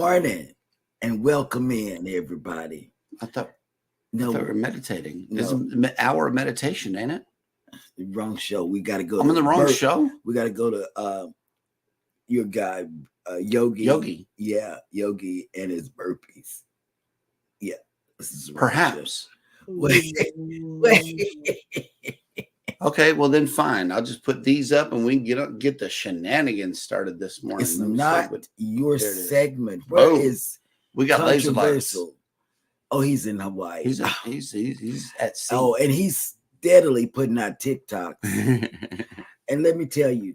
morning and welcome in, everybody. I thought we No, were meditating. No. It's an hour of meditation, ain't it? wrong show. We got to go. I'm in the wrong show. We got to go to your guy, Yogi. Yogi. Yeah, Yogi and his burpees. Yeah, this is the wrong Perhaps. show. Wait. Okay, well then fine. I'll just put these up and we can get the shenanigans started this morning. It's not your There it is. segment. Where Boom. is We got laser lights. controversial? Oh, he's in Hawaii. He's at sea. Oh, and he's steadily putting out TikToks. And let me tell you,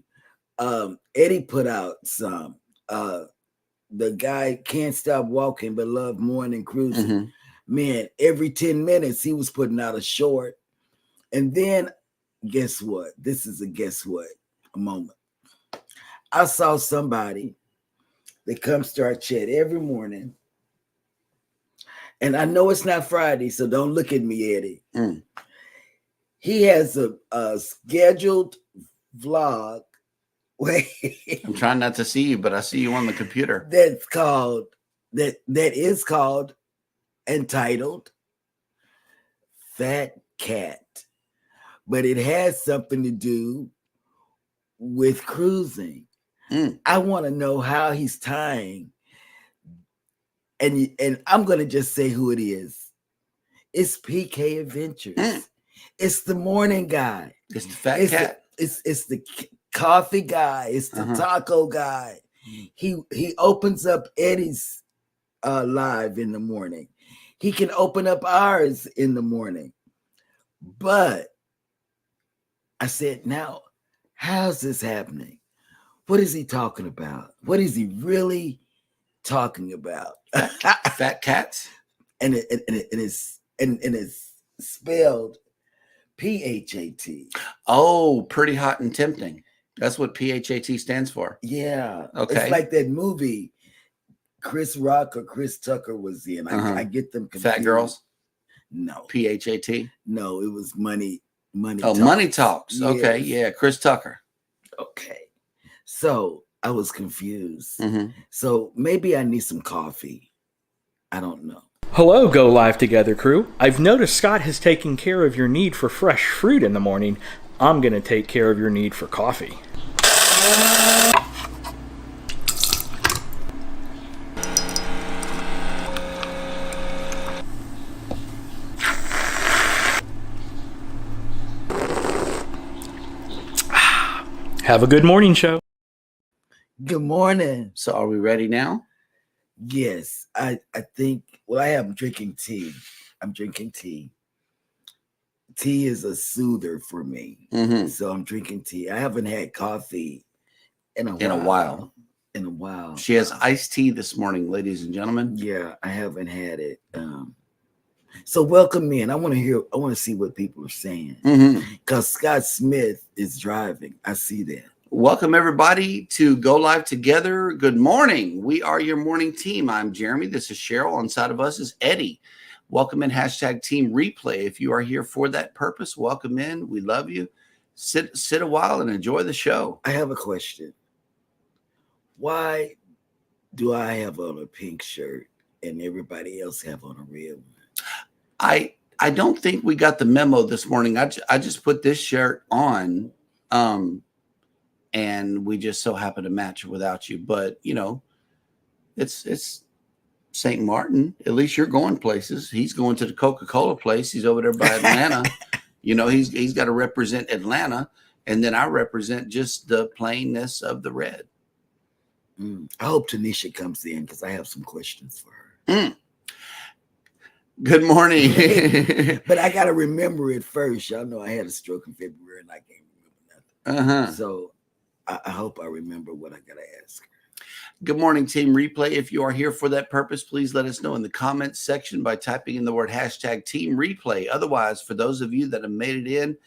Eddie put out some. The guy can't stop walking but love morning cruising. Mhm. Man, every 10 minutes he was putting out a short. And then guess what? This is a guess what moment. I saw somebody that comes to our chat every morning. And I know it's not Friday, so don't look at me, Eddie. Mm. He has a scheduled vlog. I'm trying not to see you, but I see you on the computer. That's called that is called entitled Fat Cat. But it has something to do with cruising. Mm. I want to know how he's tying. And I'm going to just say who it is. It's PK Adventures. Mm. It's the morning guy. It's the fat cat. It's the coffee guy. It's the taco guy. He opens up Eddie's live in the morning. He can open up ours in the morning. But I said, now, how's this happening? What is he talking about? What is he really talking about? Fat cats. And it's spelled PHAT. Oh, pretty hot and tempting. That's what PHAT stands for. Yeah. Okay. It's like that movie Chris Rock or Chris Tucker was in. I get them confused. Fat Girls? No. PHAT? No, it was Money Oh, Talks. Money Talks. Yes. Okay, yeah, Chris Tucker. Okay. So I was confused. Mhm. So maybe I need some coffee. I don't know. Hello, Go Live Together crew. I've noticed Scott has taken care of your need for fresh fruit in the morning. I'm going to take care of your need for coffee. Have a good morning show. Good morning. So are we ready now? Yes, I think, well, I am drinking tea. I'm drinking tea. Tea is a soother for me. Mhm. So I'm drinking tea. I haven't had coffee in a while. In a while. She has iced tea this morning, ladies and gentlemen. Yeah, I haven't had it. So welcome in. I want to see what people are saying. Because Scott Smith is driving. I see that. Welcome, everybody, to Go Live Together. Good morning. We are your morning team. I'm Jeremy. This is Cheryl. On side of us is Eddie. Welcome in, hashtag Team Replay. If you are here for that purpose, welcome in. We love you. Sit a while and enjoy the show. I have a question. Why do I have on a pink shirt and everybody else have on a red one? I don't think we got the memo this morning. I just put this shirt on. And we just so happen to match it without you. But, you know, it's St. Martin. At least you're going places. He's going to the Coca-Cola place. He's over there by Atlanta. You know, he's got to represent Atlanta. And then I represent just the plainness of the red. I hope Tanisha comes in because I have some questions for her. Good morning. But I got to remember it first. Y'all know I had a stroke in February and I can't remember nothing. So I hope I remember what I got to ask her. Good morning, Team Replay. If you are here for that purpose, please let us know in the comments section by typing in the word hashtag Team Replay. Otherwise, for those of you that have made it in,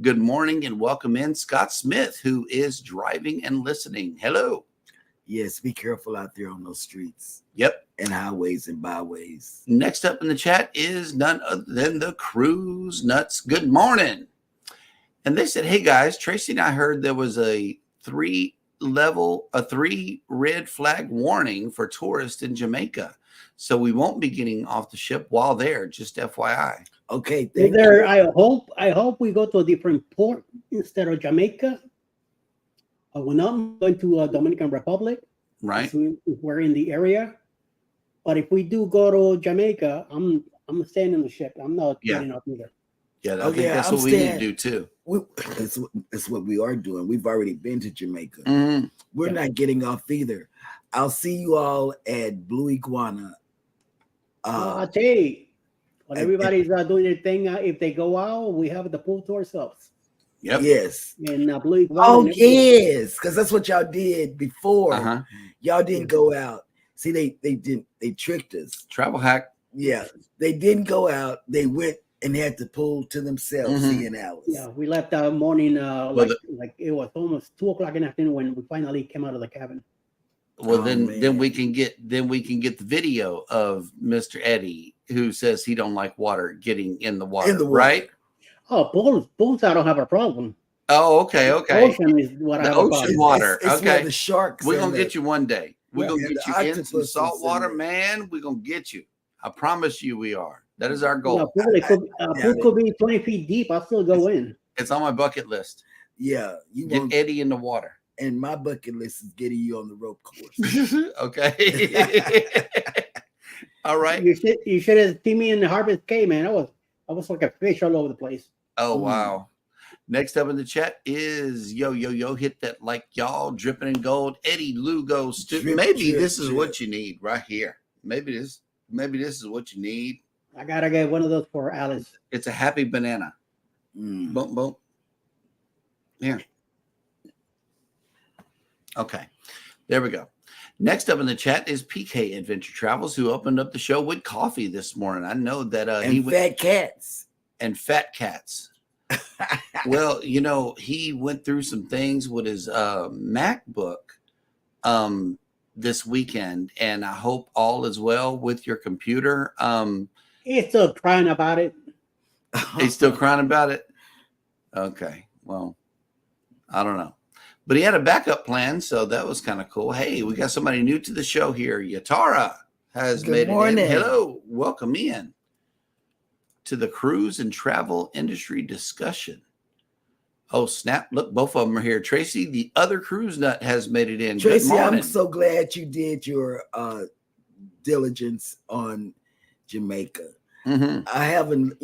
good morning and welcome in Scott Smith, who is driving and listening. Hello. Yes, be careful out there on those streets. Yep. And highways and byways. Next up in the chat is none other than the Cruise Nuts. Good morning. And they said, hey guys, Tracy and I heard there was a 3 red flag warning for tourists in Jamaica. So we won't be getting off the ship while there, just FYI. Okay. I hope we go to a different port instead of Jamaica. We're not going to Dominican Republic. Right. If we're in the area. But if we do go to Jamaica, I'm staying in the ship. I'm not getting up either. Yeah, I think that's what we need to do too. That's what we are doing. We've already been to Jamaica. Mm-hmm. We're not getting off either. I'll see you all at Blue Iguana. I'll tell you, when everybody's doing their thing, if they go out, we have the pool to ourselves. Yep. Yes. And Blue Iguana. Oh, yes, because that's what y'all did before. Uh-huh. Y'all didn't go out. See, they tricked us. Travel hack. Yeah, they didn't go out. They went and had the pool to themselves, seeing Alice. Yeah, we left that morning like it was almost 2:00 in the afternoon when we finally came out of the cabin. Well, then we can get the video of Mr. Eddie who says he don't like water getting in the water, right? Oh, pools, I don't have a problem. Oh, okay. Ocean is what I have a problem. Water. It's okay, the sharks. We're gonna get you one day. We're gonna get you in some salt water, in man. We're gonna get you. I promise you, we are. That is our goal. Pool could be 20 feet deep. I'll still go in. It's on my bucket list. Yeah, you get Eddie in the water. And my bucket list is getting you on the rope course. Okay. All right. You should have seen me in the Harvest Cay, man. I was like a fish all over the place. Oh wow. Next up in the chat is yo hit that like y'all dripping in gold. Eddie Lugo. Maybe this is what you need right here. Maybe this is what you need. I gotta get one of those for Alice. It's a happy banana. Boom, boom. Here. Okay. There we go. Next up in the chat is PK Adventure Travels, who opened up the show with coffee this morning. I know that fat cats. And fat cats. Well, he went through some things with his MacBook this weekend, and I hope all is well with your computer. He's still crying about it. He's still crying about it? Okay. Well, I don't know. But he had a backup plan, so that was kind of cool. Hey, we got somebody new to the show here. Yatara has made it in. Hello. Welcome in to the cruise and travel industry discussion. Oh, snap. Look, both of them are here. Tracy, the other cruise nut, has made it in. Tracy, I'm so glad you did your diligence on Jamaica. I haven't,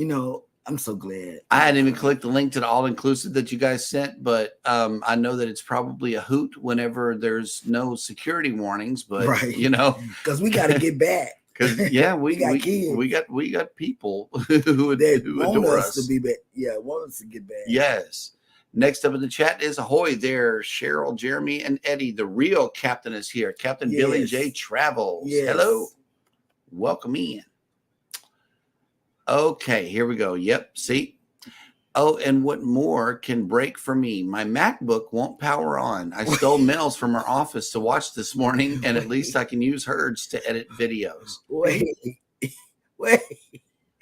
I'm so glad. I hadn't even clicked the link to the all-inclusive that you guys sent, but I know that it's probably a hoot whenever there's no security warnings, but because we got to get back. Because we got kids. We got people who adore us to be back. Yeah, want us to get back. Yes. Next up in the chat is ahoy there, Cheryl, Jeremy, and Eddie. The real captain is here. Captain Billy J. Travels. Yes. Hello. Welcome in. Okay, here we go. Yep. See. Oh, and what more can break for me? My MacBook won't power on. I stole Mel's from her office to watch this morning, and at least I can use hers to edit videos. Wait.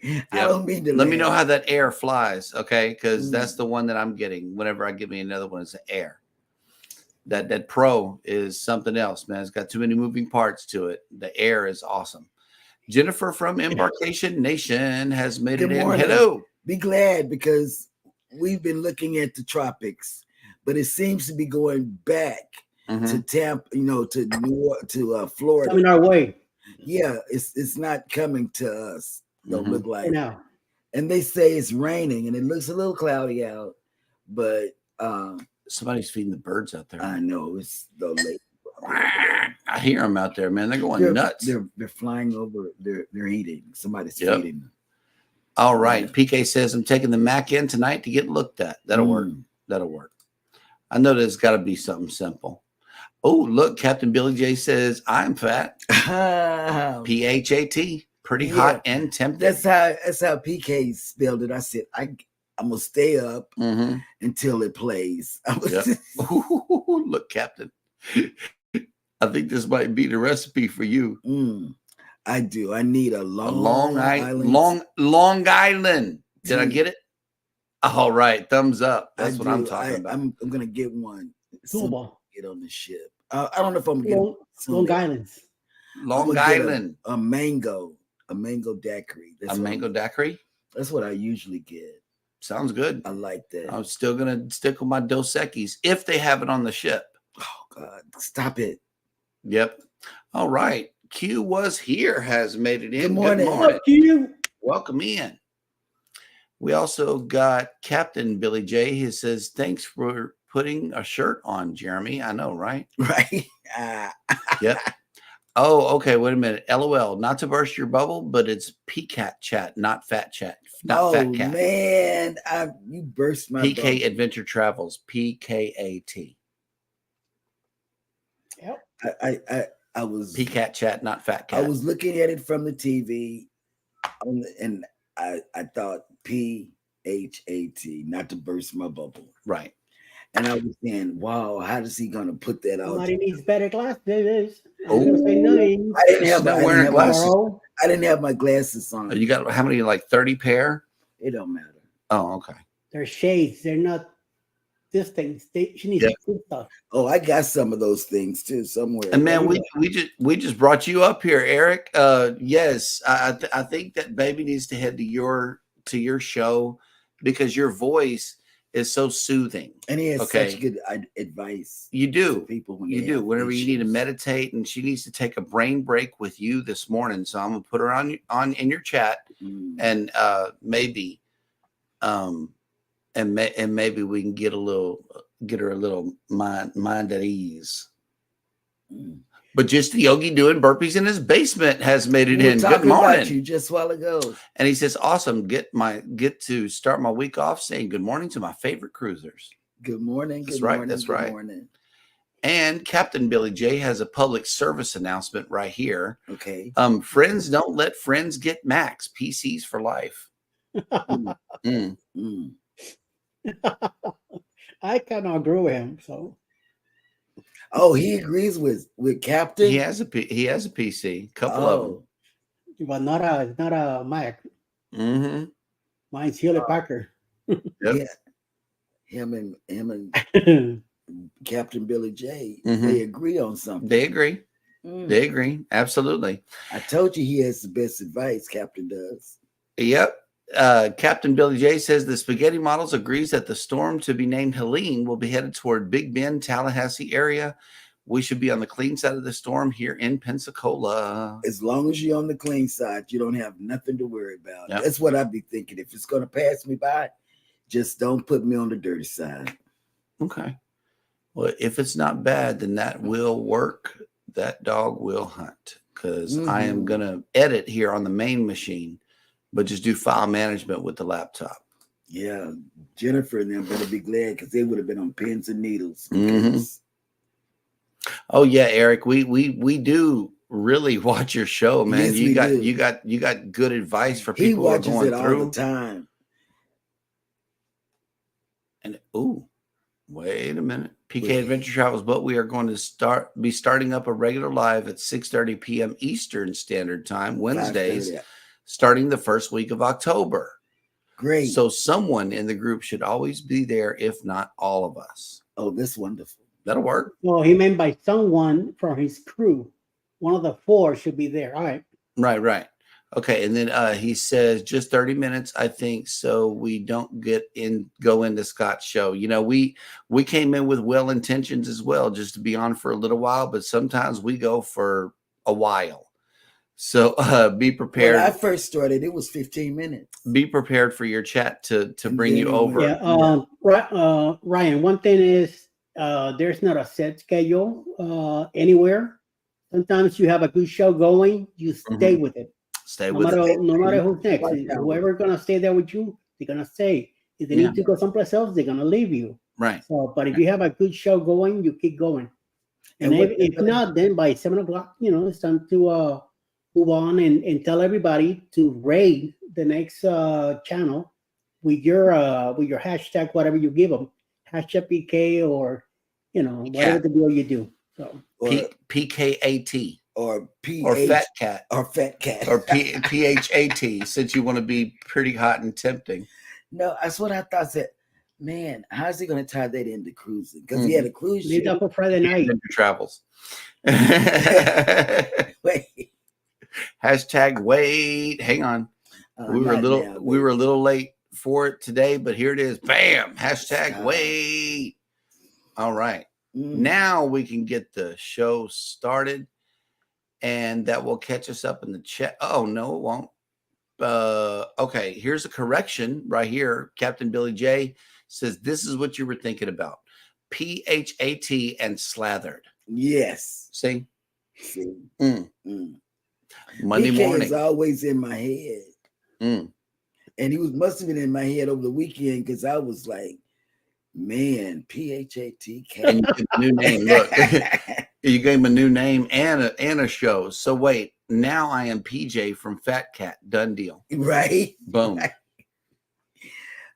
Yep. I don't mean to. Let me know how that Air flies, okay? Because that's the one that I'm getting. Whenever I give me another one, it's an Air. That Pro is something else, man. It's got too many moving parts to it. The Air is awesome. Jennifer from Embarkation Nation has made it in. Hello. Be glad because we've been looking at the tropics, but it seems to be going back to Tampa, to Florida. Coming our way. Yeah, it's not coming to us. Don't look like now. And they say it's raining and it looks a little cloudy out, but somebody's feeding the birds out there. I know it's the lake. I hear them out there, man. They're going nuts. They're flying over. They're eating. Somebody's feeding them. All right. Yeah. PK says I'm taking the Mac in tonight to get looked at. That'll work. That'll work. I know there's got to be something simple. Oh, look, Captain Billy J says I'm fat. PHAT. Pretty hot and tempting. That's how PK spelled it. I said I'm gonna stay up until it plays. Look, Captain. I think this might be the recipe for you. I do. I need a Long Island. Long Island. Did I get it? All right. Thumbs up. That's what I'm talking about. I'm gonna get one. get on the ship. I don't know if I'm gonna get Long Islands. Long Island. A mango daiquiri. A mango daiquiri. That's what I usually get. Sounds good. I like that. I'm still gonna stick with my Dos Equis if they have it on the ship. Oh God, stop it. Yep. All right. Q was here, has made it in. Good morning. Q. Welcome in. We also got Captain Billy J. He says, thanks for putting a shirt on, Jeremy. I know, right? Right. Yep. Oh, okay. Wait a minute. LOL. Not to burst your bubble, but it's PCAT chat, not fat chat. Not fat cat. Man, you burst my PK bubble. Adventure Travels. PKAT. Yep. I was PCAT chat, not fat cat. I was looking at it from the TV, and I thought PHAT, not to burst my bubble. Right. And I was saying, wow, how is he gonna put that out? Somebody needs better glasses. Oh, I didn't have glasses. I didn't have my glasses on. You got how many? Like 30 pair? It don't matter. Oh, okay. They're shades. They're not this thing. She needs good stuff. Oh, I got some of those things too somewhere. And man, we just brought you up here, Eric. Yes, I think that baby needs to head to your show because your voice is so soothing. And he has such good advice. You do. People when you do. Whenever you need to meditate, and she needs to take a brain break with you this morning. So I'm gonna put her on in your chat, and maybe, and maybe we can get her a little mind at ease. But just the Yogi doing burpees in his basement has made it in. Good morning. About you just a while ago. And he says, awesome. Get to start my week off saying good morning to my favorite cruisers. Good morning. That's right. That's right. Morning. And Captain Billy J has a public service announcement right here. Okay. Friends don't let friends get Max. PCs for life. I cannot agree with him. So. Oh, he agrees with Captain. He has a PC, couple of them, but not a Mac. Mm-hmm. Mine's Hewlett Packard. Yep. Yeah, him and Captain Billy J. They agree on something. They agree. They agree. Absolutely. I told you he has the best advice. Captain does. Yep. Captain Billy J says the Spaghetti Models agrees that the storm to be named Helene will be headed toward Big Bend, Tallahassee area. We should be on the clean side of the storm here in Pensacola. As long as you're on the clean side, you don't have nothing to worry about. Yep. That's what I'd be thinking. If it's going to pass me by, just don't put me on the dirty side. Okay. Well, if it's not bad, then that will work. That dog will hunt because I am going to edit here on the main machine, but just do file management with the laptop. Yeah, Jennifer and them better be glad because they would have been on pins and needles. Oh yeah, Eric, we do really watch your show, man. Yes, you got good advice for people who are going through all the time. And wait a minute, PK Adventure Travels, but we are going to be starting up a regular live at 6:30 p.m. Eastern Standard Time Wednesdays. Starting the first week of October. Great. So someone in the group should always be there, if not all of us. Oh, that's wonderful. That'll work. Well, he meant by someone from his crew. One of the 4 should be there. All right. Right. Okay. And then he says just 30 minutes, I think, so we don't go into Scott's show. You know, we came in with well intentions as well, just to be on for a little while, but sometimes we go for a while. So be prepared. When I first started, it was 15 minutes. Be prepared for your chat to bring you over. Yeah. Ryan, one thing is there's not a set schedule anywhere. Sometimes you have a good show going, you stay with it. Stay with it. No matter who's next. Whoever's going to stay there with you, they're going to stay. If they need to go someplace else, they're going to leave you. Right. So, but if you have a good show going, you keep going. And if not, then by 7 o'clock, it's time to move on and tell everybody to raid the next channel with your hashtag, whatever you give them, hashtag PK or whatever the deal you do. So PKAT or fat cat or PHAT since you want to be pretty hot and tempting. No, that's what I thought. Said Man, how's he going to tie that into cruising? Because he had a cruise Leave ship. that for Friday night. Adventure travels. Wait. Hashtag wait. Hang on. We were a Not little now, we were a baby. little late for it today, but here it is. Bam. Hashtag Stop. wait. All right. Mm. Now we can get the show started, and that will catch us up in the chat. Oh no, it won't. Okay, here's a correction right here. Captain Billy J says this is what you were thinking about. PHAT and slathered. Yes. See? See. Mm. Mm. Monday PK morning. is always in my head. Mm. And he must have been in my head over the weekend because I was like, man, PHATK. And you gave a new name. Look, you gave him a new name and a show. So wait, now I am PJ from Fat Cat. Done deal. Right? Boom. Right.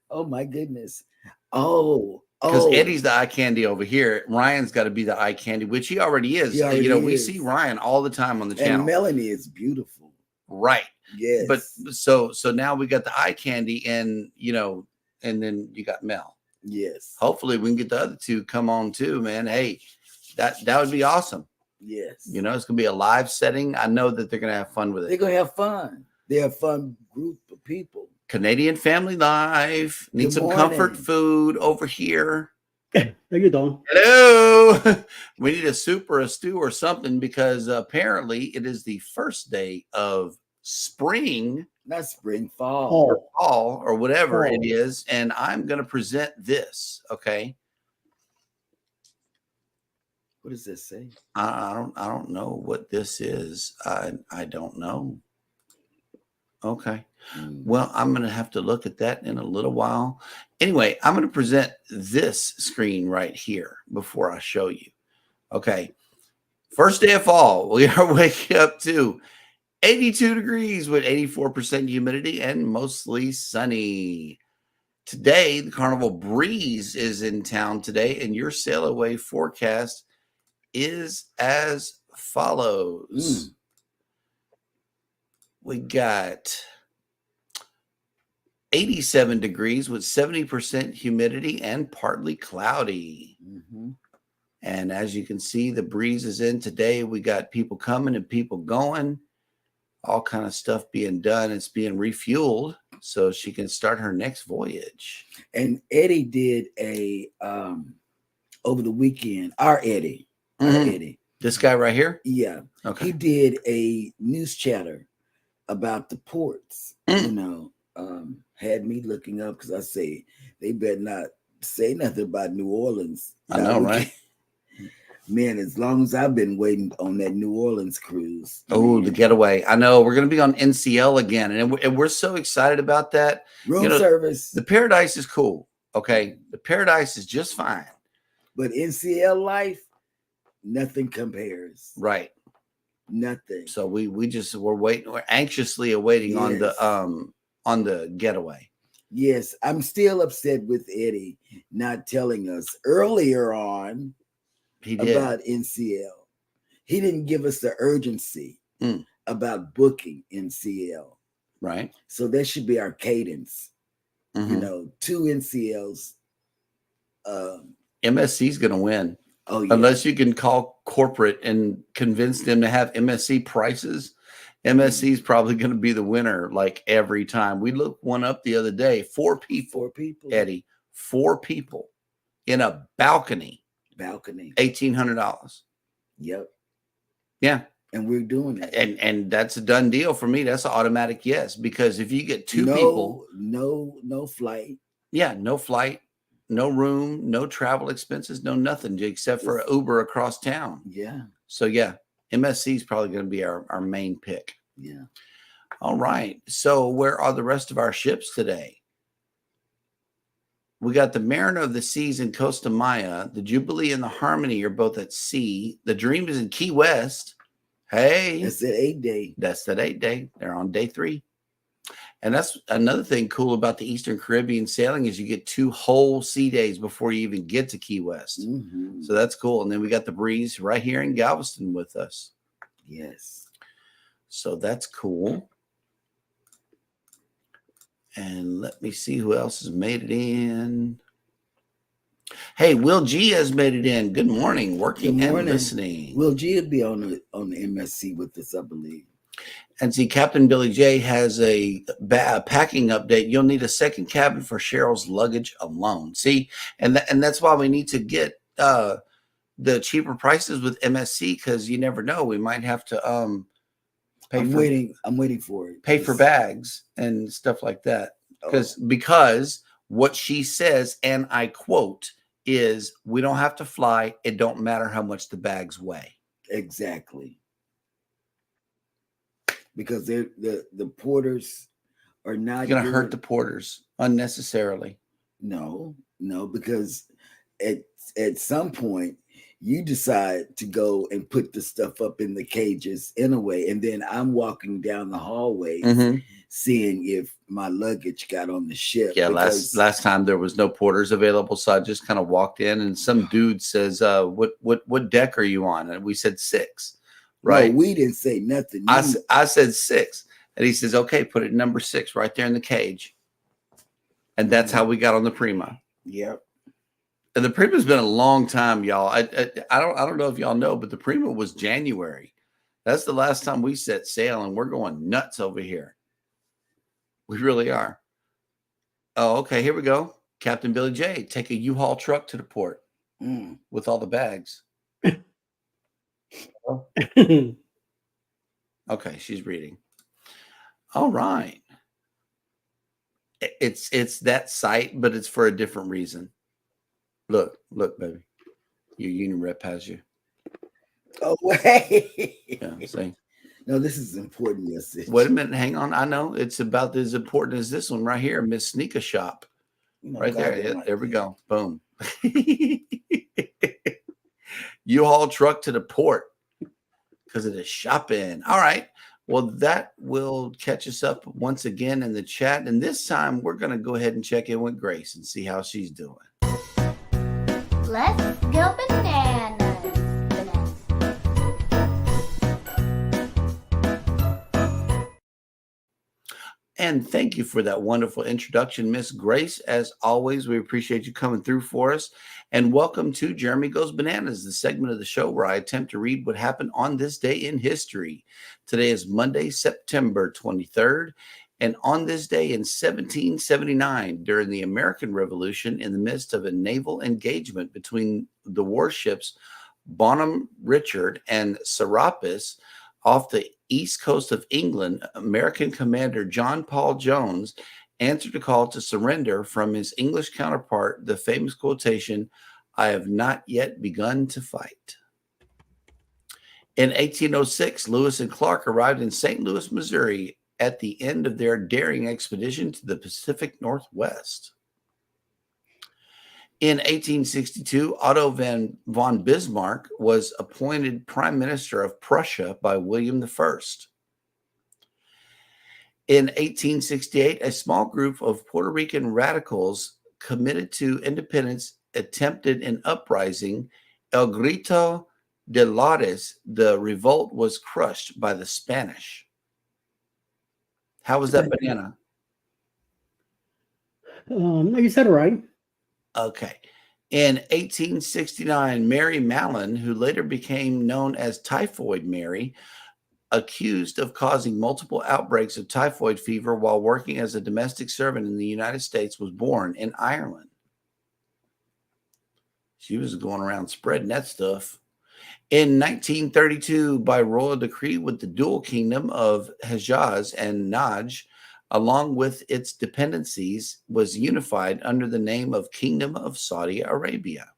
Oh my goodness. Oh. Because Eddie's the eye candy over here. Ryan's got to be the eye candy, which he already is. He already we is. see Ryan all the time on the channel. And Melanie is beautiful. Right. Yes. But so now we got the eye candy and and then you got Mel. Yes. Hopefully we can get the other two come on too, man. Hey, that would be awesome. Yes. It's gonna be a live setting. I know that they're gonna have fun with it. They're gonna have fun. They're a fun group of people. Canadian Family Live. Need Good some morning. comfort food over here. No, you don't. Hello. We need a soup or a stew or something because apparently it is the first day of spring. Not spring, fall. Or fall or whatever Fall. it is. And I'm going to present this. Okay. What does this say? I don't know what this is. I don't know. Okay. Well, I'm going to have to look at that in a little while. Anyway, I'm going to present this screen right here before I show you. Okay. First day of fall. We are waking up to 82 degrees with 84% humidity and mostly sunny. Today, the Carnival Breeze is in town today, and your sail away forecast is as follows. We got 87 degrees with 70% humidity and partly cloudy. And as you can see, the breeze is in today. We got people coming and people going. All kind of stuff being done. It's being refueled so she can start her next voyage. And Eddie did a over the weekend. Our Eddie. This guy right here? Yeah. Okay. He did a news chatter about the ports. Had me looking up because I say they better not say nothing about New Orleans. I know, right? Man, as long as I've been waiting on that New Orleans cruise. Oh, the getaway. I know. We're going to be on NCL again. And we're so excited about that. Room service. The Paradise is cool. Okay. The Paradise is just fine. But NCL life, nothing compares. Right. Nothing. So we're waiting. We're anxiously awaiting on the getaway. Yes. I'm still upset with Eddie not telling us earlier on about NCL. He didn't give us the urgency about booking NCL. Right. So that should be our cadence. 2 NCLs. MSC's going to win. Oh, yeah. Unless you can call corporate and convince them to have MSC prices. MSC is probably going to be the winner like every time. We looked one up the other day. 4 people. Eddie. 4 people in a balcony. $1,800. Yep. Yeah. And we're doing it. And that's a done deal for me. That's an automatic yes. Because if you get 2 people. No flight. Yeah. No flight. No room. No travel expenses. No nothing except for an Uber across town. Yeah. So yeah. MSC is probably going to be our main pick. Yeah. All right. So where are the rest of our ships today? We got the Mariner of the Seas in Costa Maya. The Jubilee and the Harmony are both at sea. The Dream is in Key West. Hey. That's that 8 day. That's that 8 day. They're on day 3. And that's another thing cool about the Eastern Caribbean sailing is you get 2 whole sea days before you even get to Key West. So that's cool. And then we got the Breeze right here in Galveston with us. Yes. So that's cool. And let me see who else has made it in. Hey, Will G has made it in. Good morning, Good working and morning. listening. Will G will be on the MSC with us, I believe. And see, Captain Billy J has a packing update. You'll need a second cabin for Cheryl's luggage alone. See, and that's why we need to get the cheaper prices with MSC, because you never know. We might have to I'm waiting for it. pay for bags and stuff like that. Because what she says, and I quote, is we don't have to fly. It don't matter how much the bags weigh. Exactly. Because the porters are not You're gonna hurt the porters unnecessarily. No, because at some point you decide to go and put the stuff up in the cages anyway, and then I'm walking down the hallway seeing if my luggage got on the ship. Yeah, last time there was no porters available, so I just kind of walked in, and some dude says, "What deck are you on?" And we said 6. Right? No, we didn't say nothing. I said 6, and he says, "Okay, put it number 6 right there in the cage," and that's how we got on the Prima. Yep. And the Prima's been a long time, y'all. I don't know if y'all know, but the Prima was January. That's the last time we set sail, and we're going nuts over here. We really are. Oh, okay. Here we go. Captain Billy J, take a U-Haul truck to the port with all the bags. Okay, she's reading. All right. It's that site, but it's for a different reason. Look, baby. Your union rep has you. Oh, wait. Yeah, see? No, this is important message. Wait a minute. Hang on. I know. It's about as important as this one right here, Miss Sneaker Shop. Right there. Yeah, there we go. Boom. U-Haul truck to the port because of the shopping. All right. Well, that will catch us up once again in the chat. And this time we're going to go ahead and check in with Grace and see how she's doing. Let's go bananas. And thank you for that wonderful introduction, Miss Grace. As always, we appreciate you coming through for us. And welcome to Jeremy Goes Bananas, the segment of the show where I attempt to read what happened on this day in history. Today is Monday, September 23rd. And on this day in 1779, during the American Revolution, in the midst of a naval engagement between the warships Bonhomme Richard and Serapis off the east coast of England, American commander John Paul Jones answered a call to surrender from his English counterpart, the famous quotation, "I have not yet begun to fight." In 1806, Lewis and Clark arrived in St. Louis, Missouri at the end of their daring expedition to the Pacific Northwest. In 1862, Otto von Bismarck was appointed Prime Minister of Prussia by William I. In 1868, a small group of Puerto Rican radicals committed to independence attempted an uprising, El Grito de Lares. The revolt was crushed by the Spanish. How was that banana? You said it right. Okay. In 1869, Mary Mallon, who later became known as Typhoid Mary, accused of causing multiple outbreaks of typhoid fever while working as a domestic servant in the United States, was born in Ireland. She was going around spreading that stuff. In 1932, by royal decree with the dual kingdom of Hejaz and Najd, along with its dependencies, was unified under the name of Kingdom of Saudi Arabia.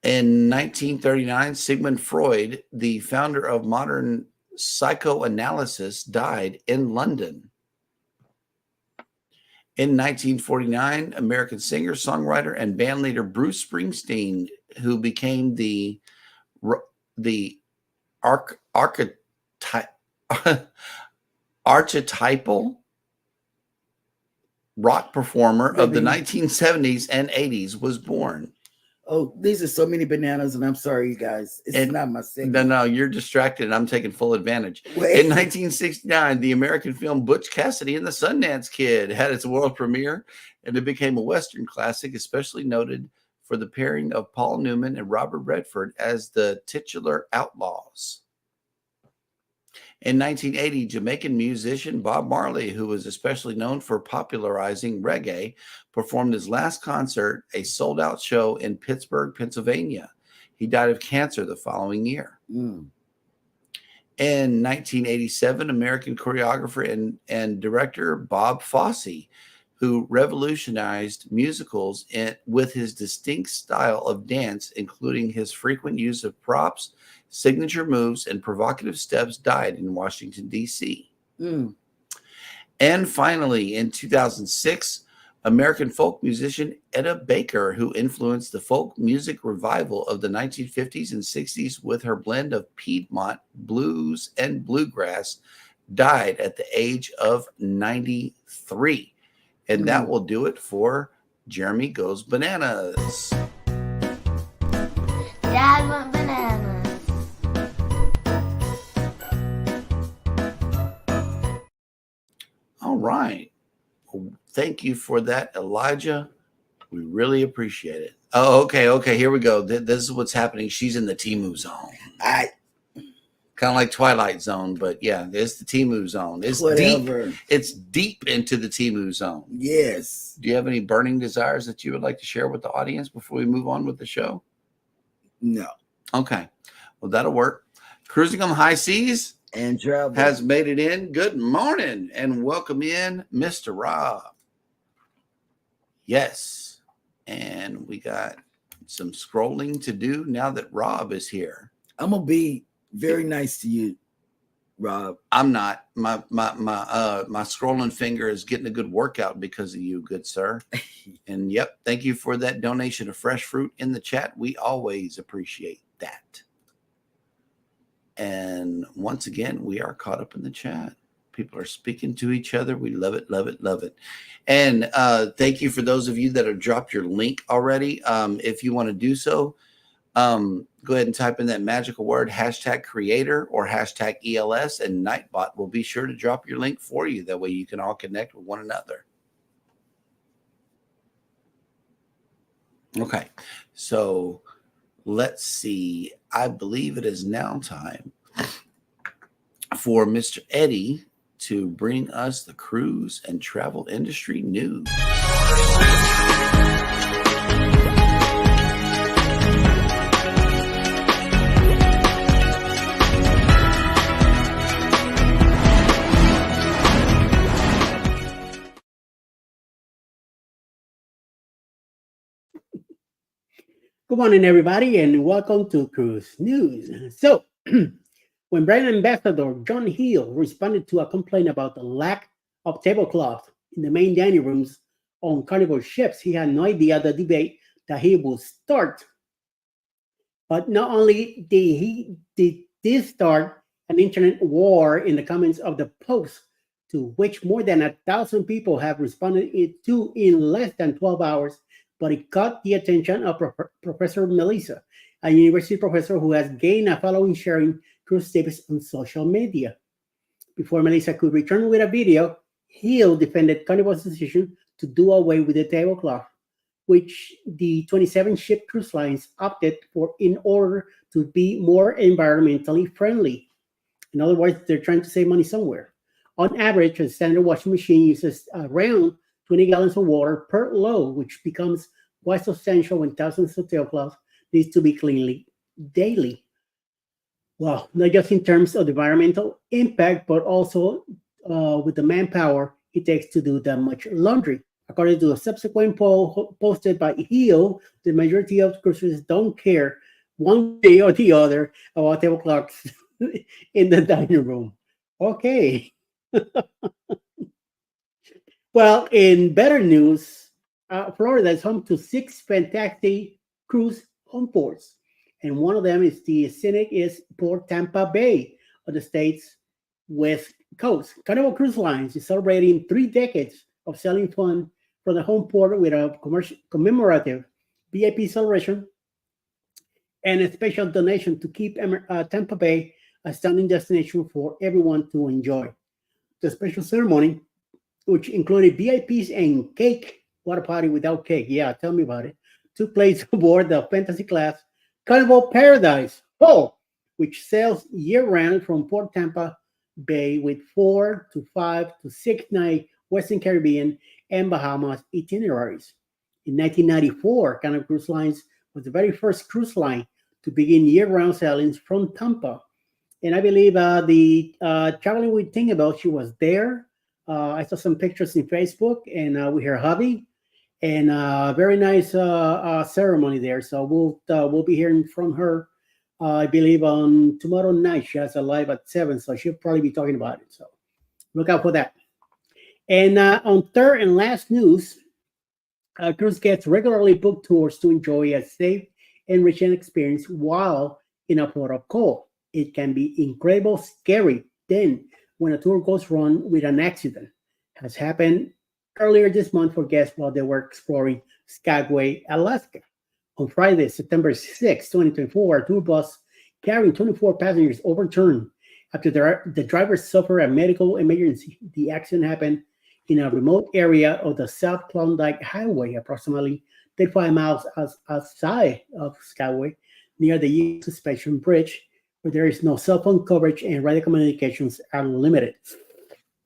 In 1939, Sigmund Freud, the founder of modern psychoanalysis, died in London. In 1949, American singer, songwriter, and bandleader Bruce Springsteen, who became the archetypal rock performer of the 1970s and 80s, was born. Oh, these are so many bananas, and I'm sorry, you guys. It's not my segment. No, you're distracted, and I'm taking full advantage. Wait. In 1969, the American film Butch Cassidy and the Sundance Kid had its world premiere. and it became a Western classic, especially noted for the pairing of Paul Newman and Robert Redford as the titular outlaws. In 1980, Jamaican musician Bob Marley, who was especially known for popularizing reggae, performed his last concert, a sold-out show in Pittsburgh, Pennsylvania. He died of cancer the following year. In 1987, American choreographer and director Bob Fosse, who revolutionized musicals with his distinct style of dance, including his frequent use of props, signature moves, and provocative steps, died in Washington, D.C. And finally, in 2006, American folk musician Etta Baker, who influenced the folk music revival of the 1950s and 60s with her blend of Piedmont blues and bluegrass, died at the age of 93. And that will do it for Jeremy Goes Bananas. Dad went bananas. All right. Well, thank you for that, Elijah. We really appreciate it. Oh, okay. Here we go. This is what's happening. She's in the Temu zone. Kind of like Twilight Zone, but yeah, it's the Temu zone. It's Whatever. deep. It's deep into the Temu zone. Yes. Do you have any burning desires that you would like to share with the audience before we move on with the show? No. Okay. Well, that'll work. Cruising on the High Seas And travel has made it in. Good morning and welcome in, Mr. Rob. Yes. And we got some scrolling to do now that Rob is here. I'm gonna be very nice to you, Rob. I'm not. My scrolling finger is getting a good workout because of you, good sir. And yep, thank you for that donation of fresh fruit in the chat. We always appreciate that. And once again, we are caught up in the chat. People are speaking to each other. We love it, love it, love it. And thank you for those of you that have dropped your link already. If you want to do so, go ahead and type in that magical word, #creator or #ELS, and Nightbot will be sure to drop your link for you. That way you can all connect with one another. Okay, so let's see. I believe it is now time for Mr. Eddie to bring us the cruise and travel industry news. Good morning, everybody, and welcome to Cruise News. So, when brand ambassador John Hill responded to a complaint about the lack of tablecloth in the main dining rooms on Carnival ships, he had no idea the debate that he would start. But not only did this start an internet war in the comments of the post, to which more than 1,000 people have responded to in less than 12 hours, but it caught the attention of Professor Melissa, a university professor who has gained a following sharing cruise tips on social media. Before Melissa could return with a video, Hill defended Carnival's decision to do away with the tablecloth, which the 27-ship cruise lines opted for in order to be more environmentally friendly. In other words, they're trying to save money somewhere. On average, a standard washing machine uses around 20 gallons of water per load, which becomes quite substantial when thousands of tablecloths needs to be cleaned daily. Well, not just in terms of the environmental impact, but also with the manpower it takes to do that much laundry. According to a subsequent poll posted by Hill, the majority of cruisers don't care one way or the other about tablecloths in the dining room. Okay. Well, in better news, Florida is home to 6 fantastic cruise home ports. And one of them is the scenic Port Tampa Bay of the state's west coast. Carnival Cruise Lines is celebrating 3 decades of selling fun from the home port with a commemorative VIP celebration and a special donation to keep Tampa Bay a stunning destination for everyone to enjoy. The special ceremony, which included VIPs and cake What a party without cake. Yeah, tell me about it. Took place aboard the fantasy class Carnival Paradise, which sails year round from Port Tampa Bay with 4 to 5 to 6 night Western Caribbean and Bahamas itineraries. In 1994, Carnival Cruise Lines was the very first cruise line to begin year round sailings from Tampa. And I believe the traveling with Tinkerbell, she was there. I saw some pictures in Facebook and with her hubby, and very nice ceremony there. So we'll be hearing from her, I believe, on tomorrow night. She has a live at 7, so she'll probably be talking about it. So look out for that. And on third and last news, cruise guests regularly book tours to enjoy a safe, enriching experience while in a port of call. It can be incredible, scary then when a tour goes wrong with an accident. Has happened earlier this month for guests while they were exploring Skagway, Alaska. On Friday, September 6, 2024, a tour bus carrying 24 passengers overturned after the driver suffered a medical emergency. The accident happened in a remote area of the South Klondike Highway, approximately 35 miles outside of Skagway, near the U Suspension Bridge, where there is no cell phone coverage and radio communications are limited.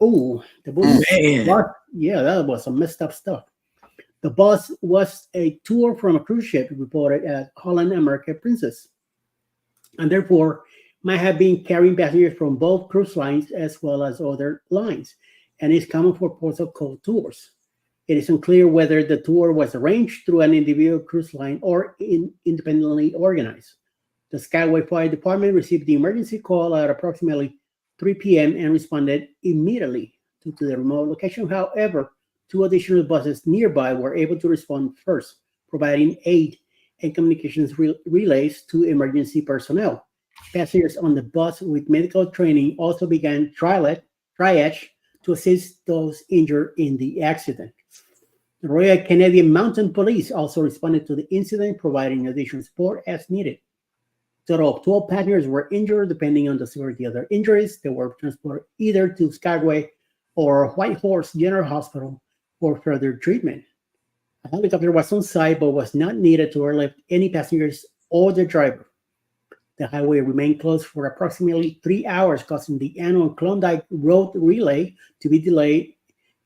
Oh, the bus. Man. Yeah, that was some messed up stuff. The bus was a tour from a cruise ship reported at Holland America Princess, and therefore might have been carrying passengers from both cruise lines as well as other lines, and is common for ports of call tours. It is unclear whether the tour was arranged through an individual cruise line or independently organized. The Skyway Fire Department received the emergency call at approximately 3 p.m. and responded immediately to the remote location. However, 2 additional buses nearby were able to respond first, providing aid and communications relays to emergency personnel. Passengers on the bus with medical training also began triage to assist those injured in the accident. The Royal Canadian Mounted Police also responded to the incident, providing additional support as needed. A total of 12 passengers were injured, depending on the severity of their injuries. They were transported either to Skagway or Whitehorse General Hospital for further treatment. A helicopter was on site but was not needed to airlift any passengers or the driver. The highway remained closed for approximately 3 hours, causing the annual Klondike Road Relay to be delayed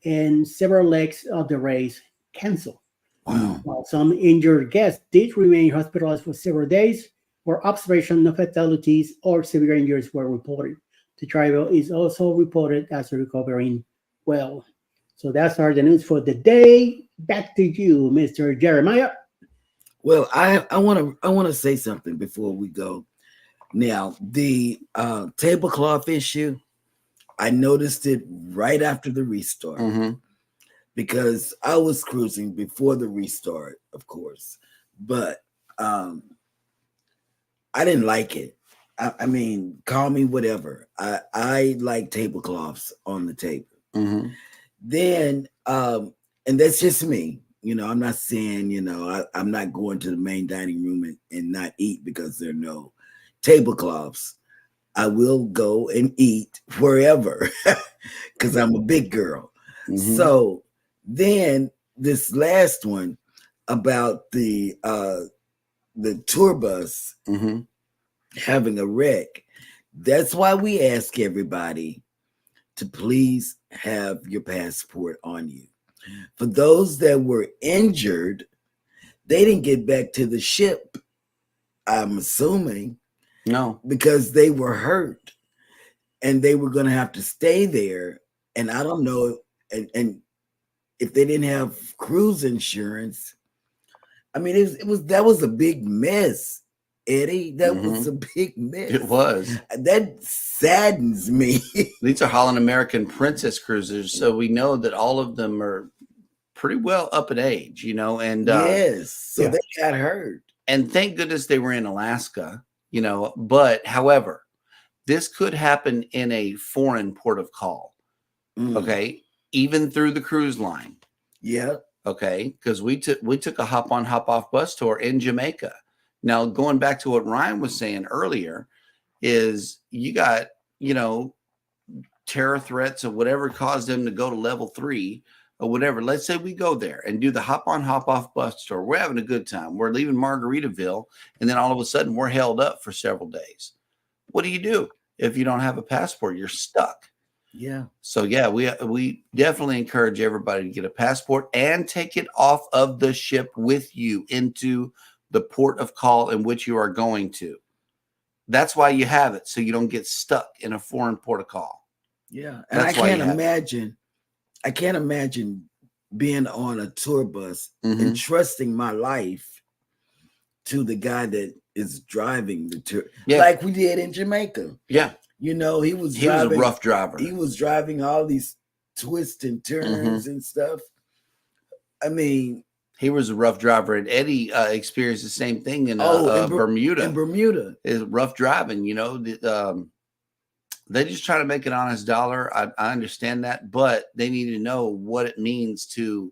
and several legs of the race canceled. Wow. While some injured guests did remain hospitalized for several days, for observation, no fatalities or severe injuries were reported. The driver is also reported as recovering well. So that's the news for the day. Back to you, Mr. Jeremiah. Well, I want to say something before we go. Now, the tablecloth issue, I noticed it right after the restart, because I was cruising before the restart, of course, but I didn't like it. I mean, call me whatever. I like tablecloths on the table. Then, and that's just me. You know, I'm not saying, you know, I'm not going to the main dining room and not eat because there are no tablecloths. I will go and eat wherever because I'm a big girl. So then this last one about the tour bus having a wreck. That's why we ask everybody to please have your passport on you. For those that were injured, they didn't get back to the ship, I'm assuming. No. Because they were hurt and they were going to have to stay there. And I don't know, and if they didn't have cruise insurance, I mean, that was a big mess, Eddie. That was a big mess. It was. That saddens me. These are Holland American Princess cruisers, so we know that all of them are pretty well up in age, you know. And yes, so they got hurt. And thank goodness they were in Alaska, you know. But however, this could happen in a foreign port of call. Okay, even through the cruise line. Yeah. Okay, because we took a hop on hop off bus tour in Jamaica. Now, going back to what Ryan was saying earlier, is you got, you know, terror threats or whatever caused them to go to level 3 or whatever. Let's say we go there and do the hop on, hop off bus tour. We're having a good time. We're leaving Margaritaville, and then all of a sudden we're held up for several days. What do? If you don't have a passport, you're stuck. Yeah. So yeah, we definitely encourage everybody to get a passport and take it off of the ship with you into the port of call in which you are going to. That's why you have it, so you don't get stuck in a foreign port of call. Yeah. And I can't imagine being on a tour bus and trusting my life to the guy that is driving the tour. Yeah. Like we did in Jamaica. Yeah. You know, he was a rough driver. He was driving all these twists and turns and stuff. I mean, he was a rough driver, and Eddie experienced the same thing in Bermuda. In Bermuda, is rough driving. You know, they just try to make an honest dollar. I understand that, but they need to know what it means to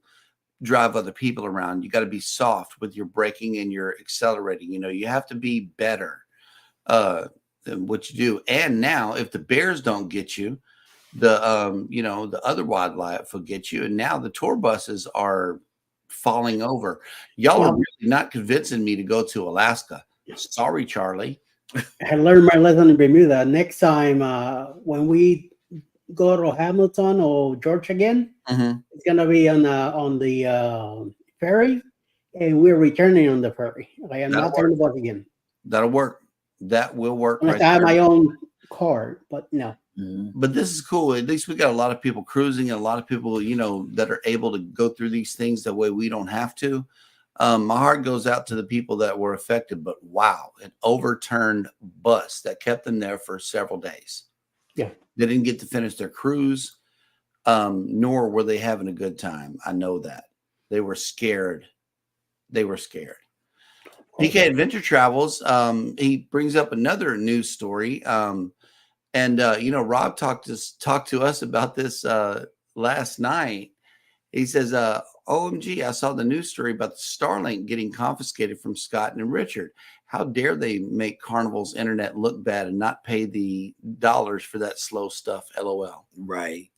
drive other people around. You got to be soft with your braking and your accelerating. You know, you have to be better than what you do. And now, if the bears don't get you, the other wildlife will get you. And now the tour buses are falling over. Y'all are really not convincing me to go to Alaska. Sorry, Charlie. I learned my lesson in Bermuda. Next time when we go to Hamilton or Georgia again, it's gonna be on the ferry, and we're returning on the ferry. I am not taking the bus again. That'll work. That will work. I have my own car, but no. But this is cool. At least we got a lot of people cruising, and a lot of people, you know, that are able to go through these things the way we don't have to. My heart goes out to the people that were affected, but wow, an overturned bus that kept them there for several days. Yeah. They didn't get to finish their cruise, nor were they having a good time. I know that. They were scared. PK Adventure Travels, he brings up another news story. Rob talked to us about this last night. He says, OMG, I saw the news story about the Starlink getting confiscated from Scott and Richard. How dare they make Carnival's internet look bad and not pay the dollars for that slow stuff, LOL. Right.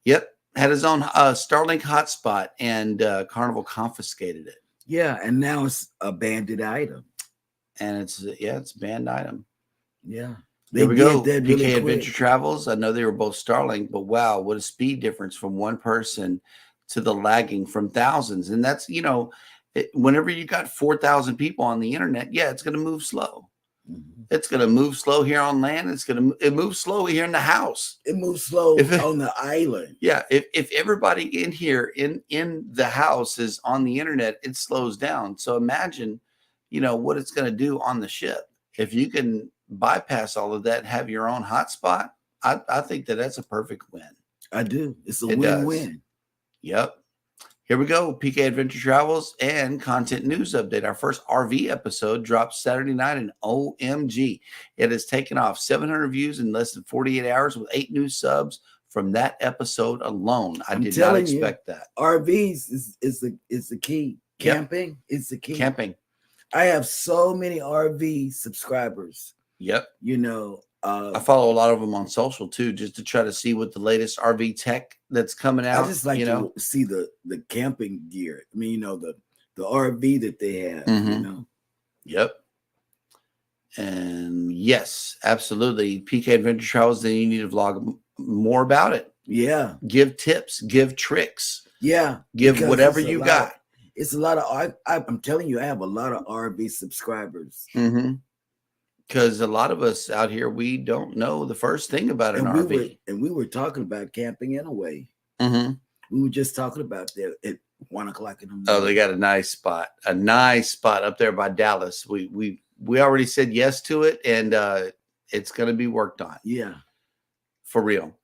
Yep. Had his own Starlink hotspot, and Carnival confiscated it. Yeah, and now it's a banded item. And it's a banned item. Yeah. There we go. PK really Adventure Travels. I know they were both Starlink, but wow, what a speed difference from one person to the lagging from thousands. And that's, whenever you got 4,000 people on the internet, it's going to move slow. It's going to move slow here on land. It moves slow here in the house. It moves slow on the island. Yeah. If everybody in here in the house is on the internet, it slows down. So imagine, what it's going to do on the ship. If you can bypass all of that and have your own hotspot, I think that's a perfect win. I do. It's a win-win. Yep. Here we go. PK Adventure Travels and Content News Update. Our first RV episode dropped Saturday night, and OMG, it has taken off 700 views in less than 48 hours with 8 new subs from that episode alone. I did not expect that. RVs is the key. Camping is the key. Camping. I have so many RV subscribers. Yep. I follow a lot of them on social too, just to try to see what the latest RV tech that's coming out. I just like to see the camping gear. I mean, the RV that they have. Yep. And yes, absolutely. PK Adventure Travels. Then you need to vlog more about it. Yeah. Give tips. Give tricks. Yeah. Give whatever you got. It's a lot of. I'm telling you, I have a lot of RV subscribers. Because a lot of us out here, we don't know the first thing about an RV. We were talking about camping anyway. We were just talking about that at 1 o'clock in the morning. Oh, they got a nice spot up there by Dallas. We already said yes to it, and it's going to be worked on. Yeah, for real.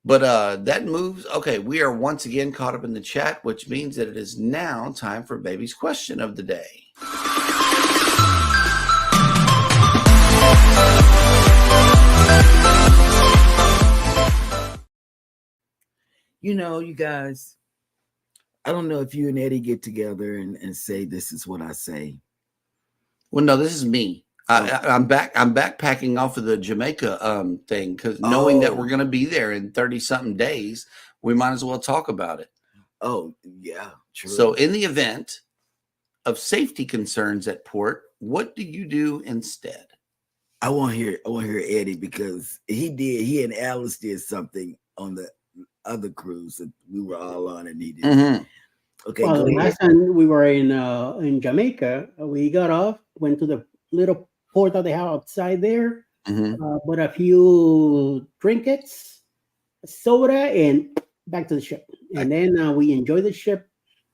But that moves. Okay, we are once again caught up in the chat, which means that it is now time for Baby's question of the day. You guys, I don't know if you and Eddie get together and say, this is what I say. Well, no, this is me. I'm backpacking off of the Jamaica thing, because knowing that we're going to be there in 30 something days, we might as well talk about it. Oh, yeah, true. So in the event of safety concerns at port, what do you do instead? I want to hear Eddie, because he and Alice did something on the other cruise that we were all on, and he did. Mm-hmm. Okay, Well, go the ahead. last time we were in Jamaica, we got off, went to the little port that they have outside there, Mm-hmm. bought a few trinkets, soda, and back to the ship. And then we enjoyed the ship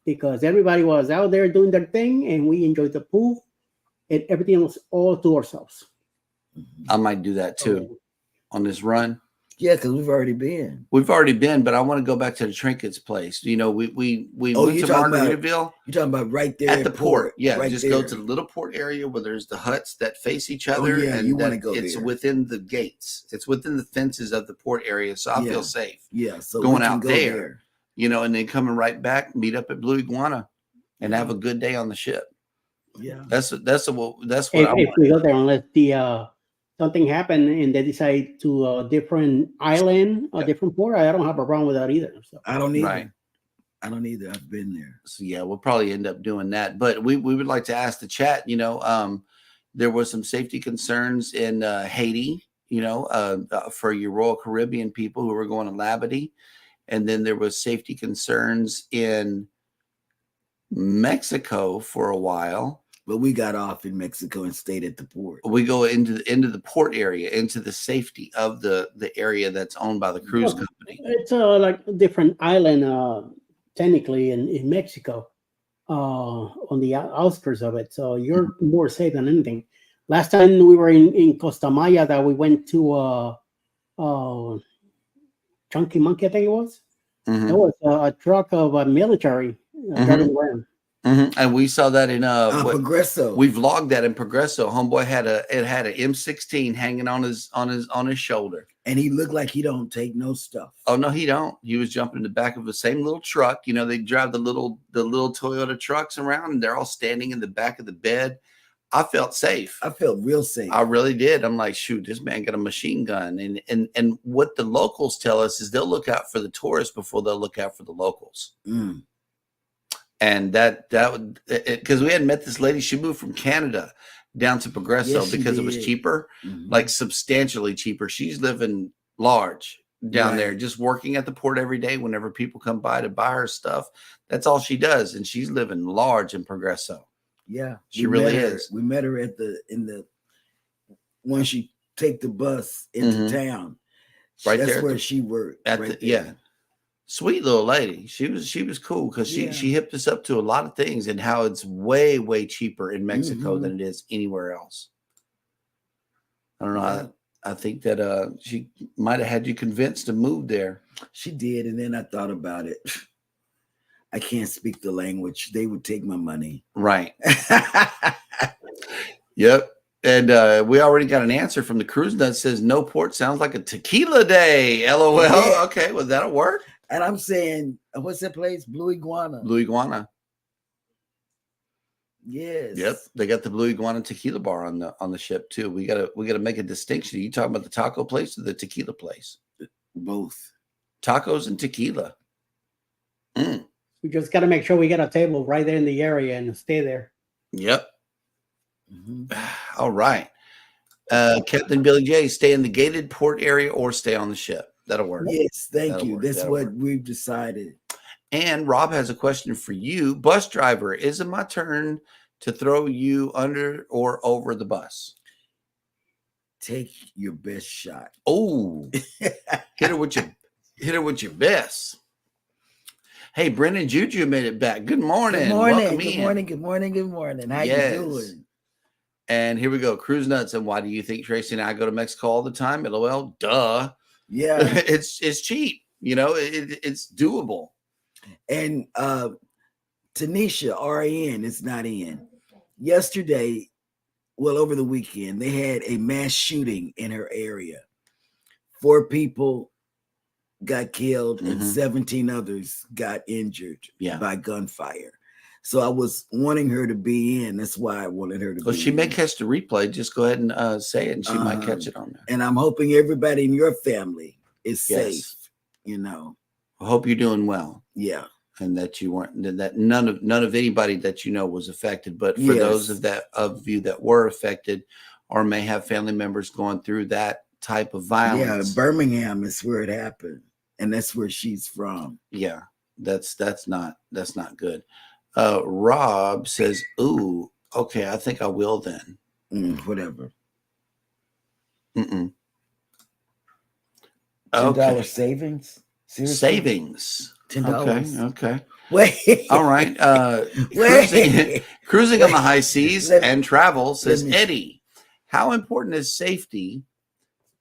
because everybody was out there doing their thing, and we enjoyed the pool, and everything was all to ourselves. I might do that too on this run. Yeah, because we've already been. We've already been, but I want to go back to the trinkets place. You know, we went to Margaritaville. You're talking about right there at the port. Yeah, right just there. go to the little port area where there's the huts that face each other. Oh, yeah, and you want to go it's there. within the gates. It's within the fences of the port area, so I feel safe. Yeah, so going out there, you know, and then coming right back, meet up at Blue Iguana, and have a good day on the ship. Yeah, that's what if I want. We go there, unless something happened and they decide to a different island, a different port, I don't have a problem with that either. So. I don't either. Right. I don't either. I've been there. So yeah, we'll probably end up doing that. But we would like to ask the chat, you know, there was some safety concerns in Haiti, you know, for your Royal Caribbean people who were going to Labadee. And then there was safety concerns in Mexico for a while. But we got off in Mexico and stayed at the port. We go into the port area, into the safety of the area that's owned by the cruise company. It's like a different island, technically in Mexico, on the outskirts of it. So you're more safe than anything. Last time we were in Costa Maya, that we went to Chunky Monkey, I think it was. Mm-hmm. There was a truck of a military driving around. Mm-hmm. And we saw that in Progresso. We vlogged that in Progresso. Homeboy had an M16 hanging on his shoulder, and he looked like he don't take no stuff. Oh no, he don't. He was jumping in the back of the same little truck. You know, they drive the little Toyota trucks around, and they're all standing in the back of the bed. I felt safe. I felt real safe. I really did. I'm like, shoot, this man got a machine gun. And what the locals tell us is they'll look out for the tourists before they'll look out for the locals. Mm. And that would, because we had met this lady. She moved from Canada down to Progresso because it was cheaper, like substantially cheaper. She's living large down there, just working at the port every day. Whenever people come by to buy her stuff, that's all she does. And she's living large in Progresso. Yeah, she really is. We met her when she take the bus into town. Right that's there, where she worked. Sweet little lady. She was cool because she hipped us up to a lot of things and how it's way, way cheaper in Mexico than it is anywhere else. I don't know. Yeah. I think that she might have had you convinced to move there. She did, and then I thought about it. I can't speak the language. They would take my money. Right. Yep. And we already got an answer from the cruise nut. Says no port sounds like a tequila day. LOL. Yeah. Okay, well that'll work. And I'm saying, what's that place? Blue Iguana. Blue Iguana. Yes. Yep. They got the Blue Iguana tequila bar on the ship too. We gotta make a distinction. Are you talking about the taco place or the tequila place? Both. Tacos and tequila. We just got to make sure we get a table right there in the area and stay there. Yep. All right. Captain Billy J, stay in the gated port area or stay on the ship. That'll work. Yes, thank you. That's what we've decided. And Rob has a question for you. Bus driver, is it my turn to throw you under or over the bus? Take your best shot. Oh, hit her with your best. Hey, Brennan Juju made it back. Good morning. Good morning. Welcome good in. morning. Good morning. Good morning. How you doing? And here we go. Cruise nuts. And why do you think Tracy and I go to Mexico all the time? LOL. Duh. Yeah. it's cheap. You know, it's doable. And Tanisha, RN, is not in. Yesterday, well, over the weekend, they had a mass shooting in her area. 4 people got killed and 17 others got injured by gunfire. So I was wanting her to be in. That's why I wanted her to be in. She may catch the replay. Just go ahead and say it, and she might catch it on there. And I'm hoping everybody in your family is safe, you know. I hope you're doing well. Yeah. and that you weren't, that none of anybody that you know was affected. But for those of you that were affected, or may have family members going through that type of violence. Yeah, Birmingham is where it happened, and that's where she's from. Yeah, that's not good. Rob says, "Ooh, okay, I think I will then." Whatever. $10 $10 savings. Seriously? Savings. $10. Okay. Wait. All right. Cruising on the high seas and travel, says Eddie. How important is safety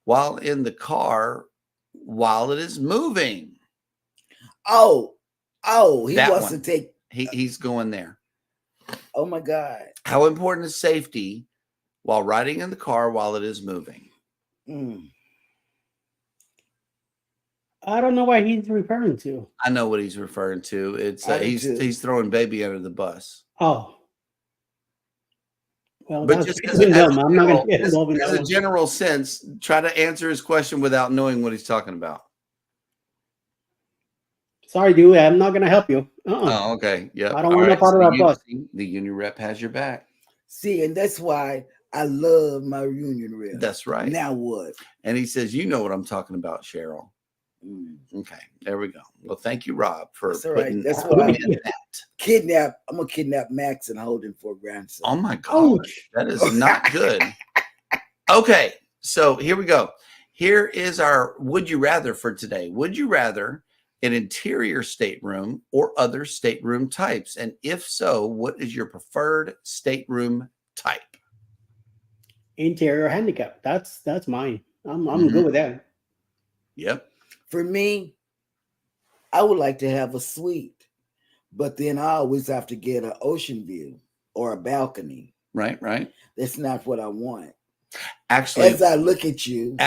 while in the car while it is moving? Oh, he That wants one. to take. He's going there. Oh my God. How important is safety while riding in the car while it is moving? I don't know what he's referring to. I know what he's referring to. It's he's throwing baby under the bus. Oh. Well, But that's just I'm not going to get involved in as that a one. general sense, try to answer his question without knowing what he's talking about. Sorry, dude. I'm not going to help you. Oh, okay. Yeah. I don't want no part of that bus. The union rep has your back. See, and that's why I love my union rep. That's right. Now what? And he says, "You know what I'm talking about, Cheryl." Okay, there we go. Well, thank you, Rob, for putting That's what I in that. Kidnap. I'm gonna kidnap Max and hold him for a grandson. Oh my God, that is not good. Okay, so here we go. Here is our would you rather for today. Would you rather an interior stateroom or other stateroom types? And if so, what is your preferred stateroom type? Interior handicap. That's mine. I'm good with that. Yep. For me, I would like to have a suite, but then I always have to get an ocean view or a balcony. Right. That's not what I want. Actually, as I look at you,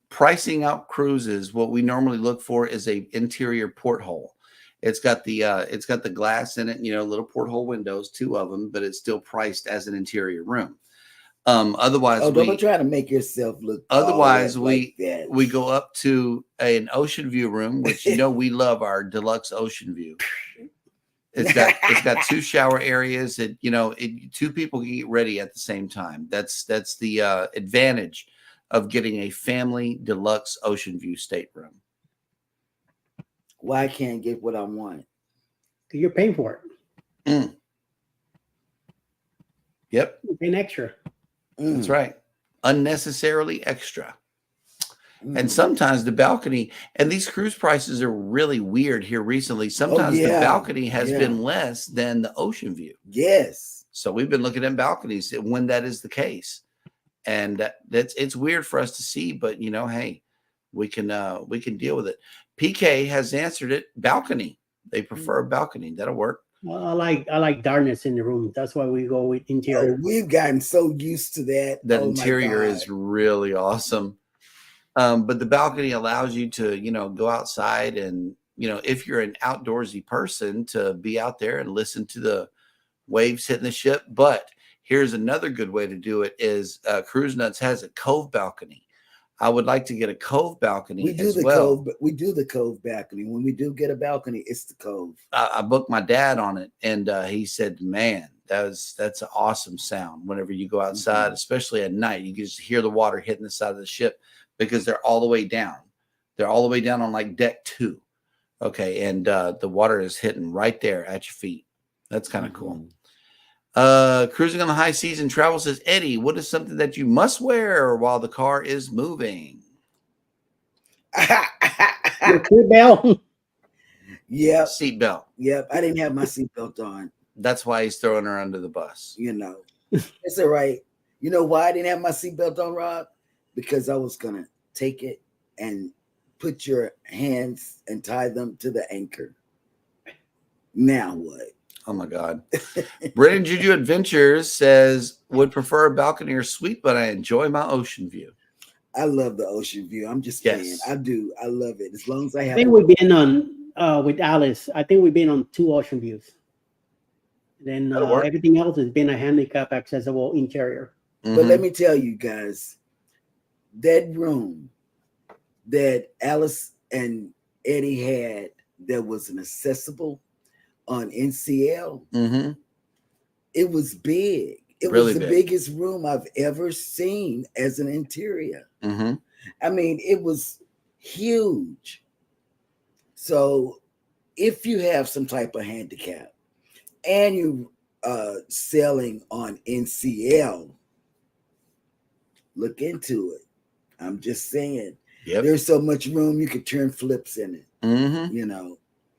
pricing out cruises, what we normally look for is a interior porthole. It's got the glass in it, little porthole windows, 2 of them, but it's still priced as an interior room. Otherwise, don't try to make yourself look. Otherwise, we like go up to an ocean view room, which we love our deluxe ocean view. It's got 2 shower areas. 2 people can get ready at the same time. That's the advantage of getting a family deluxe ocean view stateroom. Why I can't get what I want? You're paying for it. Yep. You're paying extra. That's right. Unnecessarily extra. And sometimes the balcony, and these cruise prices are really weird here recently. Sometimes the balcony has been less than the ocean view. Yes. So we've been looking at balconies when that is the case. And it's weird for us to see, but hey, we can deal with it. PK has answered it. Balcony. They prefer a balcony. That'll work. Well, I like darkness in the room. That's why we go with interior. We've gotten so used to that. That interior is really awesome. But the balcony allows you to, go outside and, if you're an outdoorsy person, to be out there and listen to the waves hitting the ship. But here's another good way to do it is Cruise Nuts has a cove balcony. I would like to get a cove balcony. We do the cove balcony. When we do get a balcony, it's the cove. I booked my dad on it, and he said, "Man, that's an awesome sound. Whenever you go outside, especially at night, you can just hear the water hitting the side of the ship because they're all the way down. They're all the way down on like deck 2. Okay, and the water is hitting right there at your feet. That's kind of cool." Cruising on the high seas and travel, says Eddie, what is something that you must wear while the car is moving? Your seatbelt. Yep. Seatbelt. Yep. I didn't have my seatbelt on. That's why he's throwing her under the bus. It's all right. You know why I didn't have my seatbelt on, Rob? Because I was going to take it and put your hands and tie them to the anchor. Now what? Oh my God. Brennan Juju Adventures says, would prefer a balcony or suite, but I enjoy my ocean view. I love the ocean view. I'm just saying. I do. I love it. As long as I have. I think we've been on with Alice. I think we've been on 2 ocean views. Then everything else has been a handicap accessible interior. But let me tell you guys, that room that Alice and Eddie had that was an accessible on NCL. Mm-hmm. It was big. It Really was the big. biggest room I've ever seen as an interior. Mm-hmm. I mean, it was huge. So if you have some type of handicap and you selling on NCL, look into it. I'm just saying. Yep. There's so much room you could turn flips in it. Mm-hmm. You know,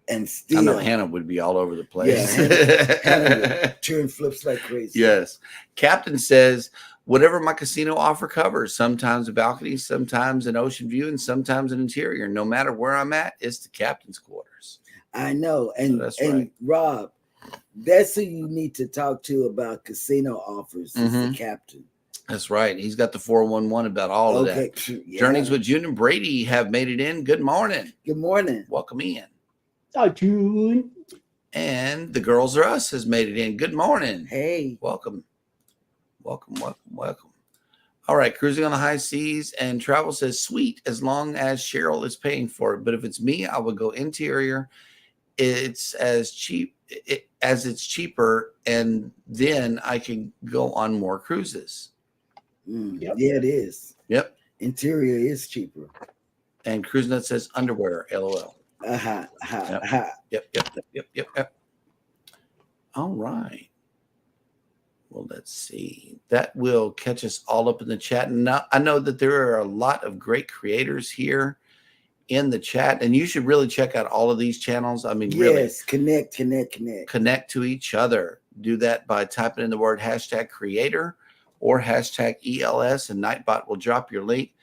and still. I know Hannah would be all over the place. Yeah, Hannah would turn flips like crazy. Yes. Captain says, whatever my casino offer covers, sometimes a balcony, sometimes an ocean view, and sometimes an interior. No matter where I'm at, it's the captain's quarters. I know. And, So that's and right. Rob, that's who you need to talk to about casino offers is the captain. That's right. He's got the 411 about all of that. Yeah. Journeys with June and Brady have made it in. Good morning. Good morning. Welcome in. Oh, June. And the Girls Are Us has made it in. Good morning. Hey. Welcome. Welcome, welcome, welcome. All right. Cruising on the high seas and travel says sweet as long as Cheryl is paying for it. But if it's me, I would go interior. It's as cheap as it's cheaper. And then I can go on more cruises. Yep. Yeah, it is. Yep. Interior is cheaper. And Cruise Nut says underwear, LOL. Yep. All right. Well, let's see. That will catch us all up in the chat. And now I know that there are a lot of great creators here in the chat, and you should really check out all of these channels. I mean, really connect to each other. Do that by typing in the word #creator or #ELS, and Nightbot will drop your link.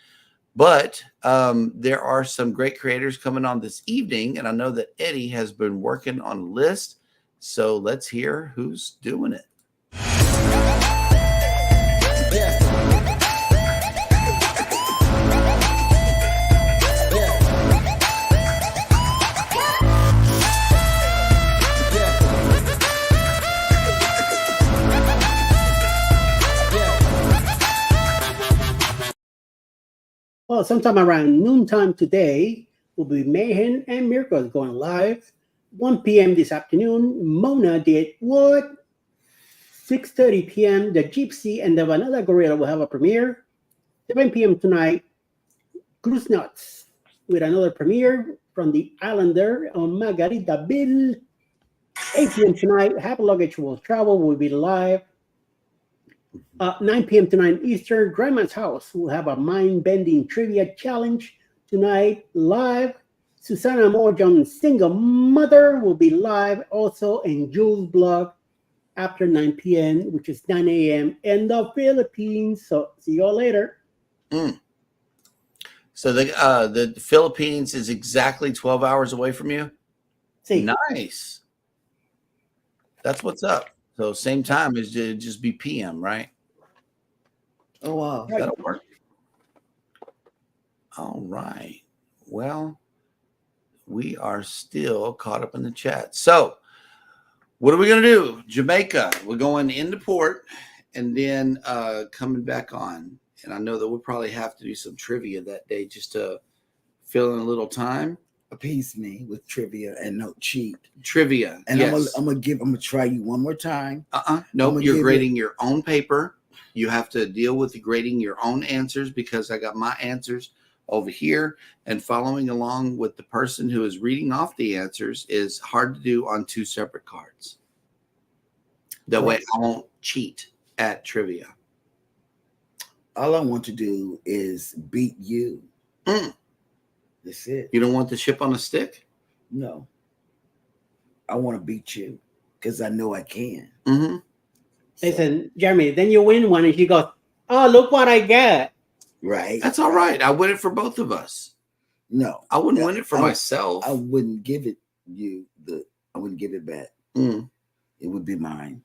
But there are some great creators coming on this evening, and I know that Eddie has been working on a list. So let's hear who's doing it. Well, sometime around noontime today will be Mayhem and Miracles going live. 1 p.m. this afternoon, Mona did what? 6:30 p.m. The Gypsy and the Vanilla Gorilla will have a premiere. 7 p.m. tonight, Cruise Nuts with another premiere from the Islander on Margaritaville. 8 p.m. tonight, Happy Luggage Will Travel will be live. 9 p.m. tonight Eastern, Grandma's House will have a mind-bending trivia challenge tonight live. Susanna Morgan's Single Mother will be live also in Jules' blog after 9 p.m., which is 9 a.m. in the Philippines. So see you all later. So the Philippines is exactly 12 hours away from you? See. Nice. That's what's up. So same time as just be PM, right? Oh, wow. That'll work. All right. Well, we are still caught up in the chat. So what are we going to do? Jamaica. We're going into port and then coming back on. And I know that we'll probably have to do some trivia that day just to fill in a little time. Appease me with trivia and no cheat. Trivia. And yes. I'm gonna try you one more time. No, you're grading your own paper. You have to deal with grading your own answers because I got my answers over here, and following along with the person who is reading off the answers is hard to do on two separate cards. That way I won't cheat at trivia. All I want to do is beat you. That's it. You don't want the ship on a stick? No. I want to beat you because I know I can. Mm-hmm. Listen, Jeremy, then you win one and she goes, oh, look what I got. Right. That's all right. I win it for both of us. No. I wouldn't win it for myself. I wouldn't give it I wouldn't give it back. It would be mine.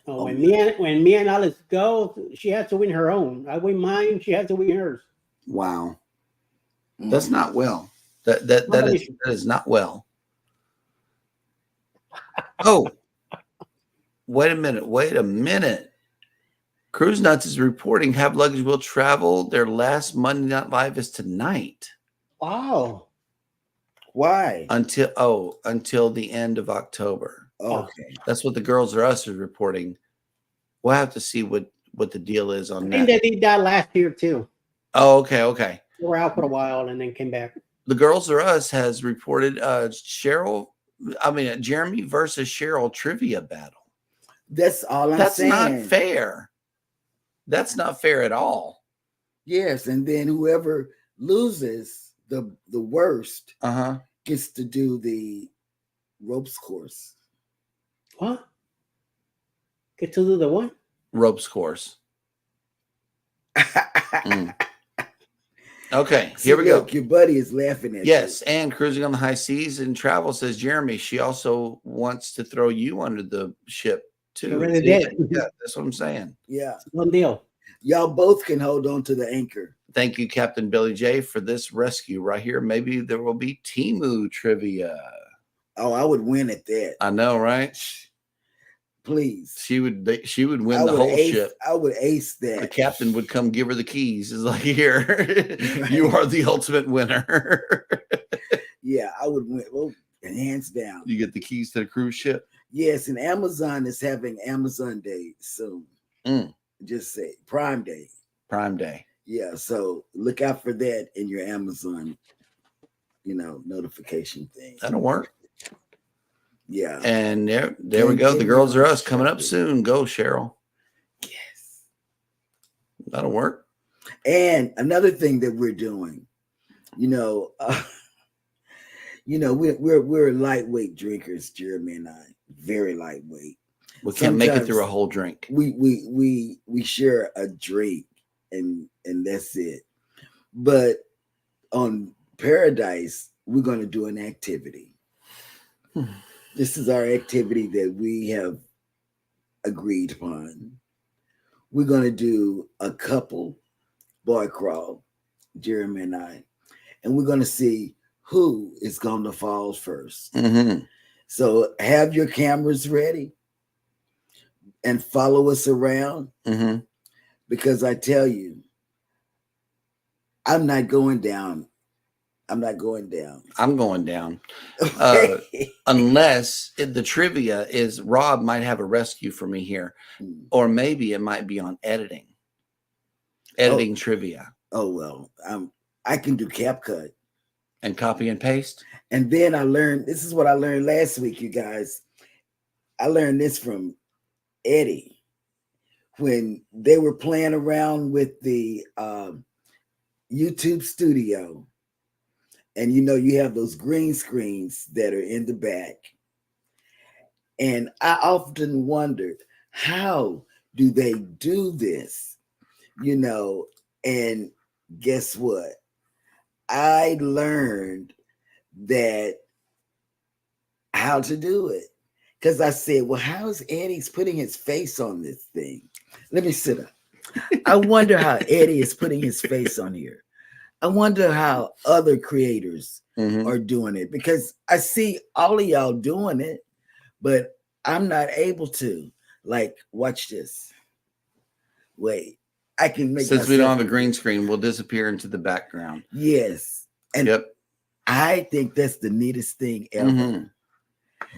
Oh, when me and Alice go, she has to win her own. I win mine, she has to win hers. Wow. That's not well. That is not well. Oh, wait a minute. Cruise Nuts is reporting Have Luggage Will Travel. Their last Monday Night Live is tonight. Wow. Why? Until the end of October. Okay. That's what the Girls Are Us is reporting. We'll have to see what the deal is on I think that. they did that last year too. Oh, okay. They were out for a while and then came back. The Girls Are Us has reported Jeremy versus Sheryl trivia battle. That's all I'm That's saying. not fair. That's not fair at all. Yes, and then whoever loses the worst gets to do the ropes course. What? Get to do the what? Ropes course. Okay, here we go. Your buddy is laughing at you. Yes, and Cruising on the High Seas and Travel says, Jeremy, she also wants to throw you under the ship too. She really did. Yeah, that's what I'm saying. Yeah. One deal. Y'all both can hold on to the anchor. Thank you, Captain Billy J, for this rescue right here. Maybe there will be Temu trivia. Oh, I would win at that. I know, right? Please. She would win the whole ship. I would ace that. The captain would come give her the keys. It's like, here, you are the ultimate winner. Yeah, I would win. Well, hands down. You get the keys to the cruise ship. Yes, and Amazon is having Amazon Day soon. Just say Prime Day. Prime Day. Yeah, so look out for that in your Amazon, notification thing. That'll work. Yeah. And there we go. The Girls Are Us coming up soon. Go, Sheryl. Yes. That'll work. And another thing that we're doing, we're lightweight drinkers, Jeremy and I. Very lightweight. We can't make it through a whole drink. We share a drink and that's it. But on Paradise, we're going to do an activity. This is our activity that we have agreed upon. We're going to do a couple boy crawl, Jeremy and I, and we're going to see who is going to fall first. So have your cameras ready and follow us around because I tell you, I'm not going down. I'm going down. Unless the trivia is Rob might have a rescue for me here. Or maybe it might be on editing. Trivia. Oh, well, I can do CapCut. And copy and paste. And then this is what I learned last week, you guys. I learned this from Eddie. When they were playing around with the YouTube studio. And you have those green screens that are in the back. And I often wondered, how do they do this? And guess what? I learned how to do it. Because I said, well, how is Eddie's putting his face on this thing? Let me sit up. I wonder how Eddie is putting his face on here. I wonder how other creators are doing it, because I see all of y'all doing it, but I'm not able to. Like, watch this. Wait, I can make. Since we don't have a green screen, we'll disappear into the background. Yes, and I think that's the neatest thing ever.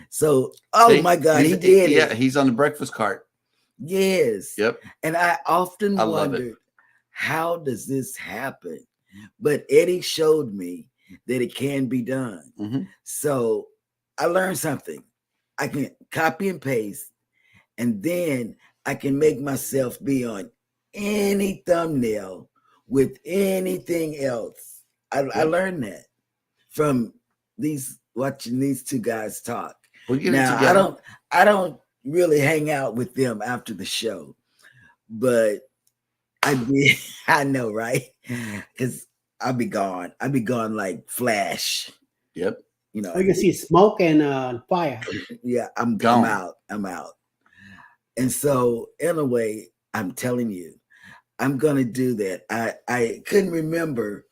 So, my God, he did it. Yeah, he's on the breakfast cart. Yes. Yep. And I often wondered, how does this happen? But Eddie showed me that it can be done. So I learned something. I can copy and paste, and then I can make myself be on any thumbnail with anything else. I learned that from watching these two guys talk. We'll get it together. I don't really hang out with them after the show, but I did. I know, right? Because I'll be gone. I'll be gone like Flash. Yep. You can see smoke and fire. Yeah, I'm out. And so, in a way, I'm telling you, I'm gonna do that. I couldn't remember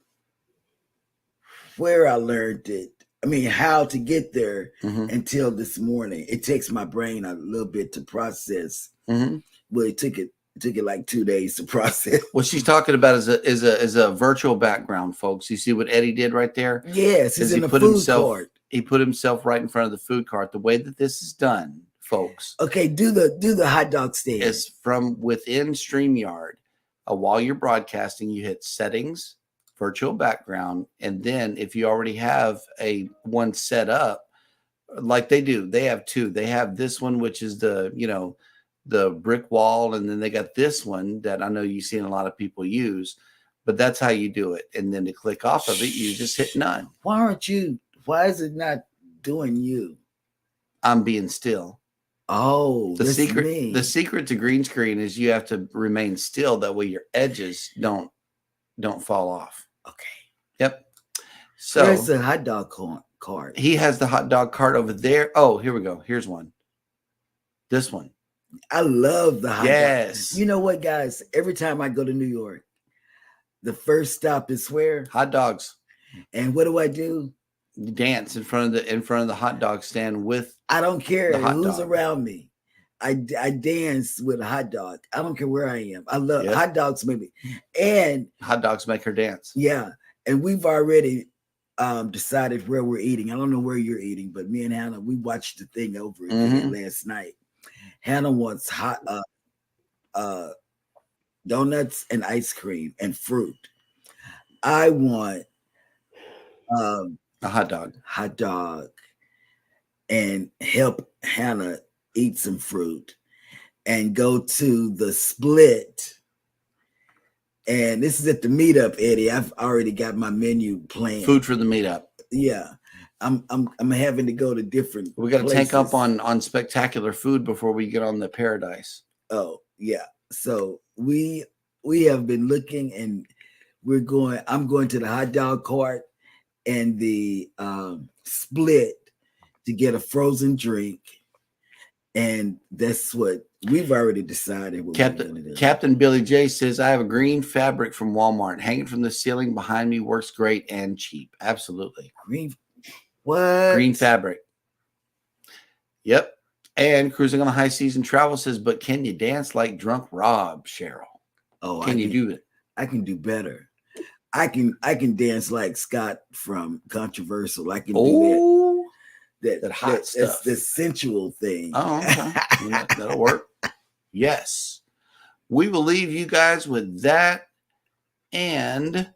where I learned it. I mean, how to get there until this morning. It takes my brain a little bit to process. Well, it took it It took it like 2 days to process. What she's talking about is a virtual background, folks. You see what Eddie did right there? Yes, he's in the food court. He put himself right in front of the food cart. The way that this is done, folks. Okay, do the hot dog stand. Is from within StreamYard. While you're broadcasting, you hit settings, virtual background, and then if you already have one set up, like they do, they have two. They have this one, which is the brick wall, and then they got this one that I know you've seen a lot of people use, but that's how you do it. And then to click off of it, you just hit none. Why is it not doing you? I'm being still. Oh, the secret to green screen is you have to remain still. That way your edges don't fall off. Okay. Yep. So where's the hot dog cart? He has the hot dog cart over there. Oh, here we go. Here's one. This one. I love the hot dog. Yes. You know what, guys? Every time I go to New York, the first stop is where? Hot dogs. And what do? You dance in front of the hot dog stand with. I don't care who's around me. I dance with a hot dog. I don't care where I am. I love hot dogs, maybe. And hot dogs make her dance. Yeah. And we've already decided where we're eating. I don't know where you're eating, but me and Hannah, we watched the thing over again last night. Hannah wants hot donuts and ice cream and fruit. I want a hot dog and help Hannah eat some fruit and go to the Split. And this is at the meetup, Eddie. I've already got my menu planned. Food for the meetup. Yeah. I'm having to go to different We got to tank up on spectacular food before we get on the Paradise. Oh, yeah. So we have been looking, and I'm going to the hot dog cart and the Split to get a frozen drink. And that's what we've already decided. Captain Billy J says, I have a green fabric from Walmart hanging from the ceiling behind me. Works great and cheap. Absolutely. Green fabric. Yep. And Cruising on a High Season Travel says, but can you dance like drunk Rob, Cheryl? Oh, can you do it? I can do better. I can dance like Scott from Controversial. I can do that hot stuff. It's the sensual thing. Oh, okay. That'll work. Yes. We will leave you guys with that. And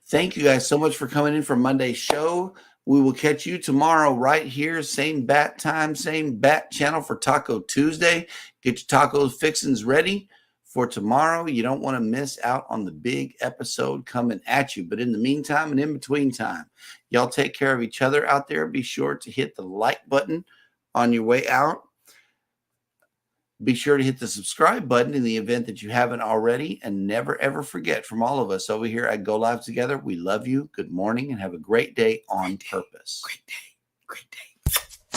thank you guys so much for coming in for Monday's show. We will catch you tomorrow right here. Same bat time, same bat channel for Taco Tuesday. Get your tacos fixins ready for tomorrow. You don't want to miss out on the big episode coming at you. But in the meantime and in between time, y'all take care of each other out there. Be sure to hit the like button on your way out. Be sure to hit the subscribe button in the event that you haven't already. And never, ever forget, from all of us over here at Go Live Together, we love you. Good morning and have a great day on purpose. Great day. Great day.